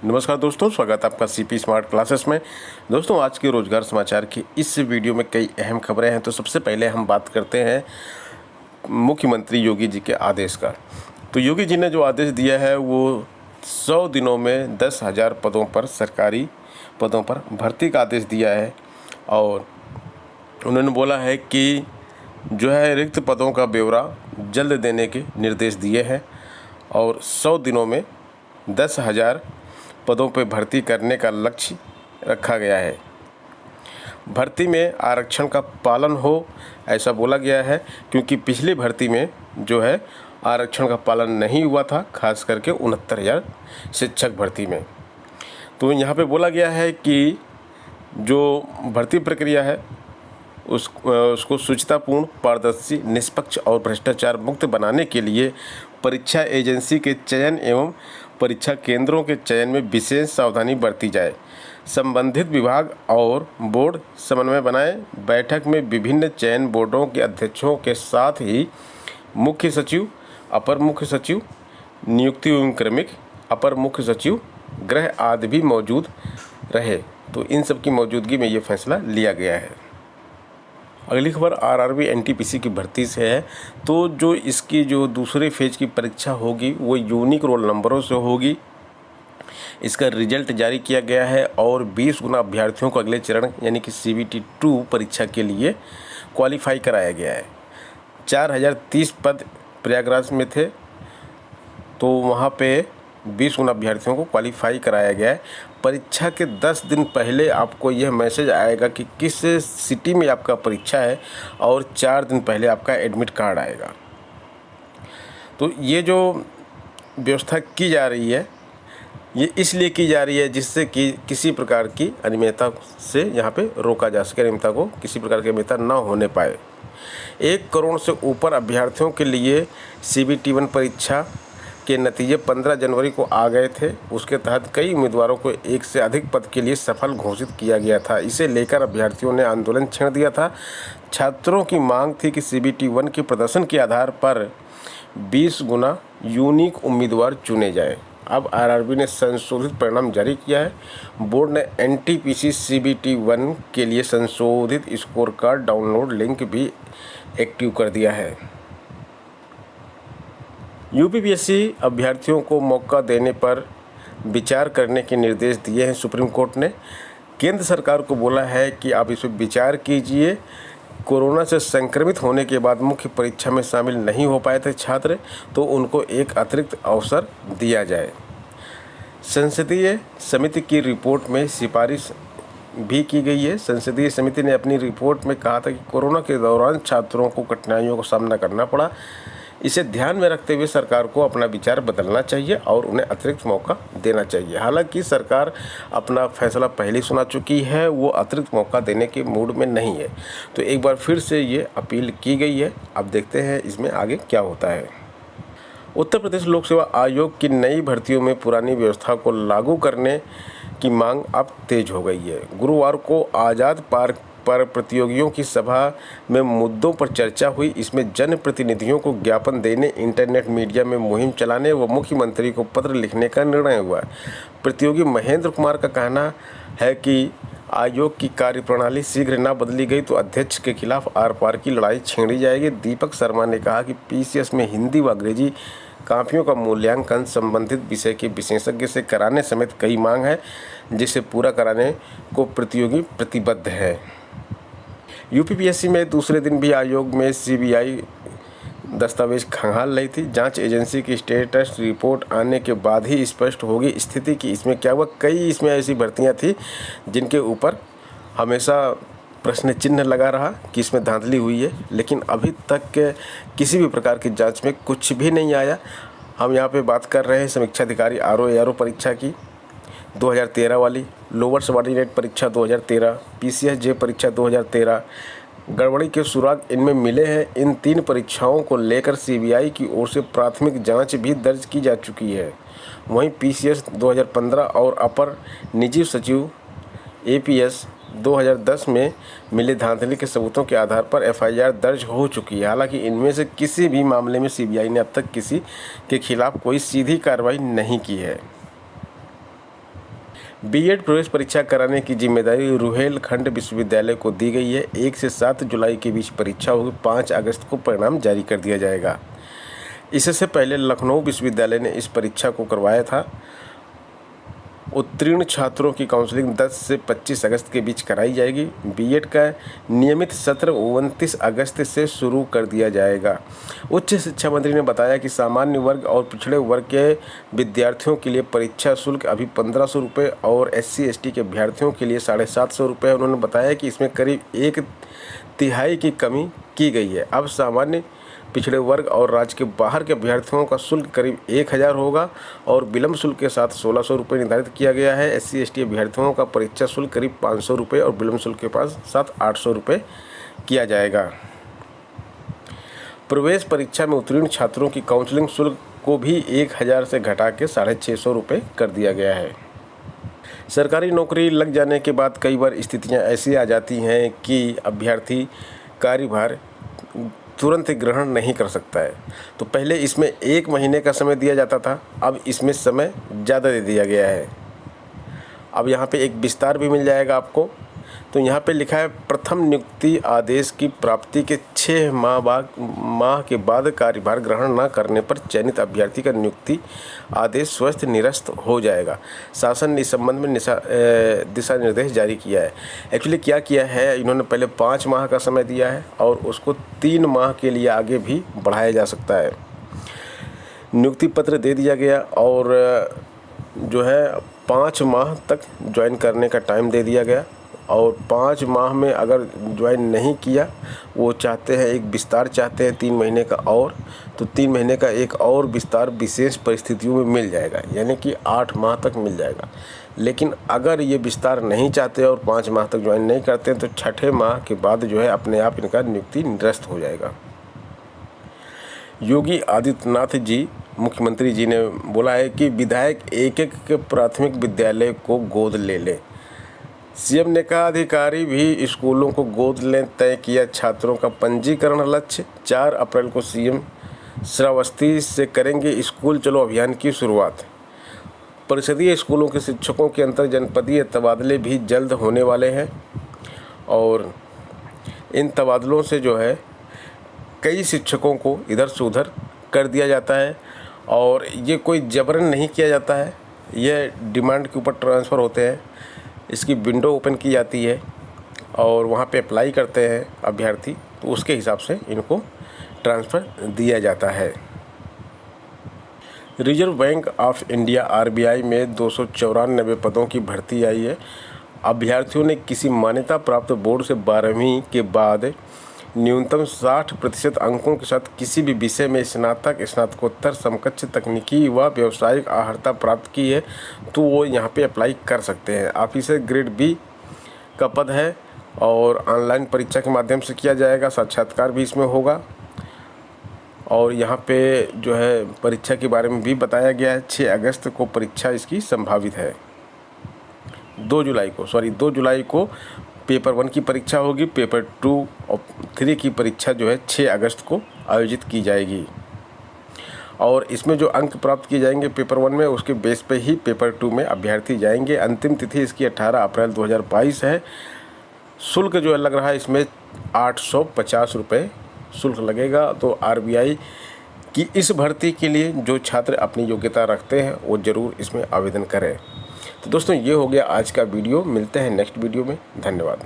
नमस्कार दोस्तों, स्वागत है आपका सीपी स्मार्ट क्लासेस में। दोस्तों, आज के रोजगार समाचार की इस वीडियो में कई अहम खबरें हैं। तो सबसे पहले हम बात करते हैं मुख्यमंत्री योगी जी के आदेश का। तो योगी जी ने जो आदेश दिया है वो 100 दिनों में 10,000 पदों पर, सरकारी पदों पर भर्ती का आदेश दिया है। और उन्होंने बोला है कि जो है रिक्त पदों का ब्यौरा जल्द देने के निर्देश दिए हैं और 100 दिनों में 10,000 पदों पर भर्ती करने का लक्ष्य रखा गया है। भर्ती में आरक्षण का पालन हो, ऐसा बोला गया है, क्योंकि पिछली भर्ती में जो है आरक्षण का पालन नहीं हुआ था, खास करके 69,000 शिक्षक भर्ती में। तो यहाँ पे बोला गया है कि जो भर्ती प्रक्रिया है उसको शुचितापूर्ण, पारदर्शी, निष्पक्ष और भ्रष्टाचार मुक्त बनाने के लिए परीक्षा एजेंसी के चयन एवं परीक्षा केंद्रों के चयन में विशेष सावधानी बरती जाए। संबंधित विभाग और बोर्ड समन्वय बनाए। बैठक में विभिन्न चयन बोर्डों के अध्यक्षों के साथ ही मुख्य सचिव, अपर मुख्य सचिव, नियुक्ति एवं क्रमिक, अपर मुख्य सचिव, गृह आदि भी मौजूद रहे। तो इन सब की मौजूदगी में ये फैसला लिया गया है। अगली खबर आरआरबी एनटीपीसी की भर्ती से है। तो जो इसकी जो दूसरे फेज की परीक्षा होगी वो यूनिक रोल नंबरों से होगी। इसका रिजल्ट जारी किया गया है और 20 गुना अभ्यर्थियों को अगले चरण यानी कि CBT 2 परीक्षा के लिए क्वालिफाई कराया गया है। 4030 पद प्रयागराज में थे, तो वहाँ पे 20 गुना अभ्यर्थियों को क्वालिफाई कराया गया है। परीक्षा के 10 दिन पहले आपको यह मैसेज आएगा कि किस सिटी में आपका परीक्षा है और 4 दिन पहले आपका एडमिट कार्ड आएगा। तो ये जो व्यवस्था की जा रही है ये इसलिए की जा रही है जिससे कि किसी प्रकार की अनियमितता से यहाँ पे रोका जा सके, अनियमितता को किसी प्रकार की अनियमितता ना होने पाए। 1 करोड़ से ऊपर अभ्यर्थियों के लिए CBT 1 परीक्षा के नतीजे 15 जनवरी को आ गए थे। उसके तहत कई उम्मीदवारों को एक से अधिक पद के लिए सफल घोषित किया गया था। इसे लेकर अभ्यर्थियों ने आंदोलन छेड़ दिया था। छात्रों की मांग थी कि CBT 1 के प्रदर्शन के आधार पर 20 गुना यूनिक उम्मीदवार चुने जाएं। अब आरआरबी ने संशोधित परिणाम जारी किया है। बोर्ड ने एनटीपीसी CBT 1 के लिए संशोधित स्कोर कार्ड डाउनलोड लिंक भी एक्टिव कर दिया है। यूपीपीएससी अभ्यर्थियों को मौका देने पर विचार करने के निर्देश दिए हैं सुप्रीम कोर्ट ने। केंद्र सरकार को बोला है कि आप इस पर विचार कीजिए। कोरोना से संक्रमित होने के बाद मुख्य परीक्षा में शामिल नहीं हो पाए थे छात्र, तो उनको एक अतिरिक्त अवसर दिया जाए। संसदीय समिति की रिपोर्ट में सिफारिश भी की गई है। संसदीय समिति ने अपनी रिपोर्ट में कहा था कि कोरोना के दौरान छात्रों को कठिनाइयों का सामना करना पड़ा। इसे ध्यान में रखते हुए सरकार को अपना विचार बदलना चाहिए और उन्हें अतिरिक्त मौका देना चाहिए। हालांकि सरकार अपना फैसला पहले सुना चुकी है, वो अतिरिक्त मौका देने के मूड में नहीं है। तो एक बार फिर से ये अपील की गई है। अब देखते हैं इसमें आगे क्या होता है। उत्तर प्रदेश लोक सेवा आयोग की नई भर्तियों में पुरानी व्यवस्था को लागू करने की मांग अब तेज हो गई है। गुरुवार को आज़ाद पार्क पर प्रतियोगियों की सभा में मुद्दों पर चर्चा हुई। इसमें जनप्रतिनिधियों को ज्ञापन देने, इंटरनेट मीडिया में मुहिम चलाने व मुख्यमंत्री को पत्र लिखने का निर्णय हुआ। प्रतियोगी महेंद्र कुमार का कहना है कि आयोग की कार्यप्रणाली शीघ्र न बदली गई तो अध्यक्ष के खिलाफ आर पार की लड़ाई छेड़ी जाएगी। दीपक शर्मा ने कहा कि PCS में हिंदी व अंग्रेजी कापियों का मूल्यांकन संबंधित विषय के विशेषज्ञ से कराने समेत कई मांग है, जिसे पूरा कराने को प्रतियोगी प्रतिबद्ध है। यूपीपीएससी में दूसरे दिन भी आयोग में CBI दस्तावेज खंगाल रही थी। जांच एजेंसी की स्टेटस रिपोर्ट आने के बाद ही स्पष्ट होगी स्थिति कि इसमें क्या हुआ। कई इसमें ऐसी भर्तियां थी जिनके ऊपर हमेशा प्रश्न चिन्ह लगा रहा कि इसमें धांधली हुई है, लेकिन अभी तक किसी भी प्रकार की जांच में कुछ भी नहीं आया। हम यहाँ पे बात कर रहे हैं समीक्षा अधिकारी RO परीक्षा की 2013 वाली, लोअर सबऑर्डिनेट परीक्षा 2013, PCS जे परीक्षा 2013। गड़बड़ी के सुराग इनमें मिले हैं। इन 3 परीक्षाओं को लेकर CBI की ओर से प्राथमिक जांच भी दर्ज की जा चुकी है। वहीं PCS 2015 और अपर निजी सचिव APS 2010 में मिले धांधली के सबूतों के आधार पर FIR दर्ज हो चुकी है। हालांकि इनमें से किसी भी मामले में CBI ने अब तक किसी के खिलाफ कोई सीधी कार्रवाई नहीं की है। बीएड प्रवेश परीक्षा कराने की जिम्मेदारी रुहेलखंड विश्वविद्यालय को दी गई है। 1 से 7 जुलाई के बीच परीक्षा होगी। 5 अगस्त को परिणाम जारी कर दिया जाएगा। इससे पहले लखनऊ विश्वविद्यालय ने इस परीक्षा को करवाया था। उत्तीर्ण छात्रों की काउंसलिंग 10 से 25 अगस्त के बीच कराई जाएगी। बीएड का नियमित सत्र 29 अगस्त से शुरू कर दिया जाएगा। उच्च शिक्षा मंत्री ने बताया कि सामान्य वर्ग और पिछड़े वर्ग के विद्यार्थियों के लिए परीक्षा शुल्क अभी 1500 रुपये और SC/ST के अभ्यर्थियों के लिए 750 रुपये है। उन्होंने बताया कि इसमें करीब 1/3 की कमी की गई है। अब सामान्य, पिछड़े वर्ग और राज्य के बाहर के अभ्यर्थियों का शुल्क करीब 1000 होगा और विलम्ब शुल्क के साथ 1600 रुपये निर्धारित किया गया है। SC/ST अभ्यर्थियों का परीक्षा शुल्क करीब 500 रुपये और विलम्ब शुल्क के साथ 800 रुपये किया जाएगा। प्रवेश परीक्षा में उत्तीर्ण छात्रों की काउंसलिंग शुल्क को भी 1000 से घटा के 650 रुपये कर दिया गया है। सरकारी नौकरी लग जाने के बाद कई बार स्थितियाँ ऐसी आ जाती हैं कि अभ्यर्थी कार्यभार तुरंत ग्रहण नहीं कर सकता है। तो पहले इसमें 1 महीने का समय दिया जाता था, अब इसमें समय ज़्यादा दे दिया गया है। अब यहाँ पे एक विस्तार भी मिल जाएगा आपको। तो यहाँ पे लिखा है, प्रथम नियुक्ति आदेश की प्राप्ति के 6 माह के बाद कार्यभार ग्रहण न करने पर चयनित अभ्यर्थी का नियुक्ति आदेश स्वतः निरस्त हो जाएगा। शासन ने इस संबंध में दिशा निर्देश जारी किया है। एक्चुअली क्या किया है, इन्होंने पहले 5 माह का समय दिया है और उसको 3 माह के लिए आगे भी बढ़ाया जा सकता है। नियुक्ति पत्र दे दिया गया और जो है 5 माह तक ज्वाइन करने का टाइम दे दिया गया और 5 माह में अगर ज्वाइन नहीं किया, वो चाहते हैं एक विस्तार चाहते हैं 3 महीने का और, तो 3 महीने का एक और विस्तार विशेष परिस्थितियों में मिल जाएगा, यानी कि 8 माह तक मिल जाएगा। लेकिन अगर ये विस्तार नहीं चाहते और 5 माह तक ज्वाइन नहीं करते तो 6ठे माह के बाद जो है अपने आप इनका नियुक्ति निरस्त हो जाएगा। योगी आदित्यनाथ जी, मुख्यमंत्री जी ने बोला है कि विधायक एक प्राथमिक विद्यालय को गोद ले लें। सीएम ने कहा, अधिकारी भी स्कूलों को गोद लें। तय किया छात्रों का पंजीकरण लक्ष्य। 4 अप्रैल को सीएम श्रावस्ती से करेंगे स्कूल चलो अभियान की शुरुआत। परिषदीय स्कूलों के शिक्षकों के अंतर जनपदीय तबादले भी जल्द होने वाले हैं और इन तबादलों से जो है कई शिक्षकों को इधर से उधर कर दिया जाता है और ये कोई जबरन नहीं किया जाता है, ये डिमांड के ऊपर ट्रांसफ़र होते हैं। इसकी विंडो ओपन की जाती है और वहाँ पे अप्लाई करते हैं अभ्यर्थी, तो उसके हिसाब से इनको ट्रांसफ़र दिया जाता है। Reserve bank of India RBI में 294 पदों की भर्ती आई है। अभ्यर्थियों ने किसी मान्यता प्राप्त बोर्ड से 12वीं के बाद न्यूनतम 60% अंकों के साथ किसी भी विषय में स्नातक, स्नातकोत्तर, समकक्ष तकनीकी व व्यावसायिक अर्हता प्राप्त की है तो वो यहाँ पे अप्लाई कर सकते हैं। ऑफिसर ग्रेड B का पद है और ऑनलाइन परीक्षा के माध्यम से किया जाएगा। साक्षात्कार भी इसमें होगा और यहाँ पे जो है परीक्षा के बारे में भी बताया गया है। 6 अगस्त को परीक्षा इसकी संभावित है। 2 जुलाई को पेपर 1 की परीक्षा होगी। पेपर 2 और 3 की परीक्षा जो है 6 अगस्त को आयोजित की जाएगी और इसमें जो अंक प्राप्त किए जाएंगे पेपर 1 में, उसके बेस पे ही पेपर 2 में अभ्यर्थी जाएंगे। अंतिम तिथि इसकी 18 अप्रैल 2022 है। शुल्क जो लग रहा है इसमें 850 रुपये शुल्क लगेगा। तो RBI की इस भर्ती के लिए जो छात्र अपनी योग्यता रखते हैं वो ज़रूर इसमें आवेदन करें। तो दोस्तों, ये हो गया आज का वीडियो। मिलते हैं नेक्स्ट वीडियो में। धन्यवाद।